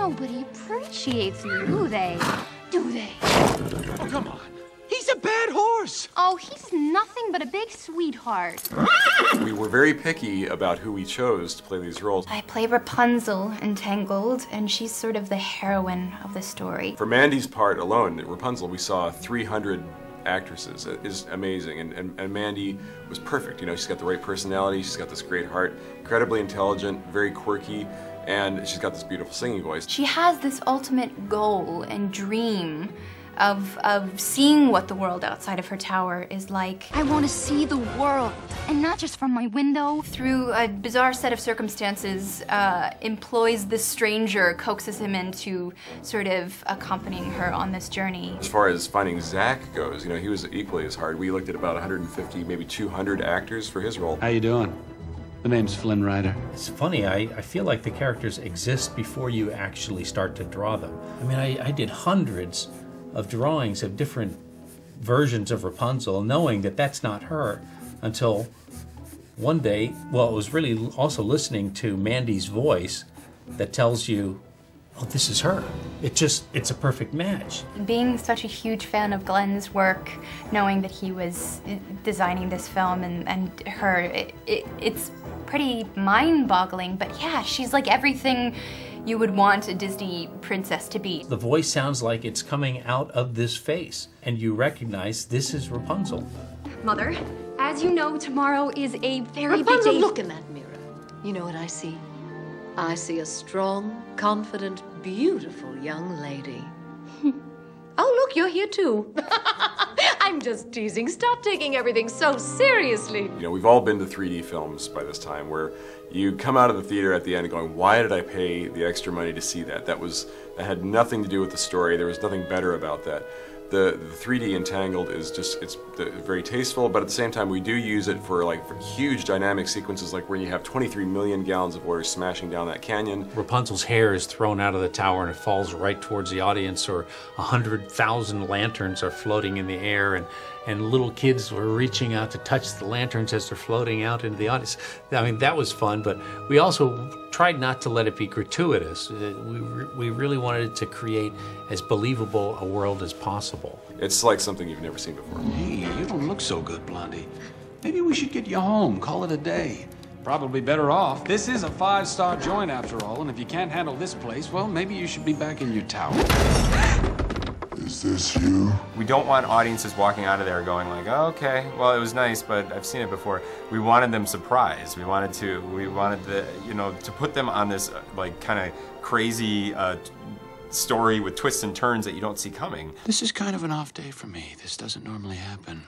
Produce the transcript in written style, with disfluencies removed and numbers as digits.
Nobody appreciates you, do they? Do they? Oh, come on. He's a bad horse. Oh, he's nothing but a big sweetheart. We were very picky about who we chose to play these roles. I play Rapunzel in Tangled, and she's sort of the heroine of the story. For Mandy's part alone, Rapunzel, we saw 300 actresses. It is amazing, and Mandy was perfect. You know, she's got the right personality, she's got this great heart, incredibly intelligent, very quirky, and she's got this beautiful singing voice. She has this ultimate goal and dream of seeing what the world outside of her tower is like. I want to see the world, and not just from my window. Through a bizarre set of circumstances, employs this stranger, coaxes him into sort of accompanying her on this journey. As far as finding Zach goes, you know, he was equally as hard. We looked at about 150, maybe 200 actors for his role. How you doing? The name's Flynn Rider. It's funny, I feel like the characters exist before you actually start to draw them. I mean, I did hundreds of drawings of different versions of Rapunzel, knowing that that's not her, until one day, well, it was really also listening to Mandy's voice that tells you, oh, this is her. It's a perfect match. Being such a huge fan of Glenn's work, knowing that he was designing this film and her, it's pretty mind-boggling, but yeah, she's like everything you would want a Disney princess to be. The voice sounds like it's coming out of this face, and you recognize this is Rapunzel. Mother, as you know, tomorrow is a very big Rapunzel, day. look in that mirror. You know what I see? I see a strong, confident, beautiful young lady. Oh, look, you're here too. I'm just teasing. Stop taking everything so seriously. You know, we've all been to 3D films by this time where you come out of the theater at the end going, why did I pay the extra money to see that? That had nothing to do with the story. There was nothing better about that. The 3D Entangled is just, it's very tasteful, but at the same time we do use it for huge dynamic sequences, like when you have 23 million gallons of water smashing down that canyon. Rapunzel's hair is thrown out of the tower and it falls right towards the audience, or 100,000 lanterns are floating in the air, and little kids were reaching out to touch the lanterns as they're floating out into the audience. I mean, that was fun, but we also tried not to let it be gratuitous. We really wanted it to create as believable a world as possible. It's like something you've never seen before. Hey, you don't look so good, Blondie. Maybe we should get you home, call it a day. Probably better off. This is a 5-star joint after all, and if you can't handle this place, well, maybe you should be back in your tower. Is this you? We don't want audiences walking out of there going like, oh, okay, well, it was nice, but I've seen it before. We wanted them surprised. We wanted to put them on this like kind of crazy story with twists and turns that you don't see coming. This is kind of an off day for me. This doesn't normally happen.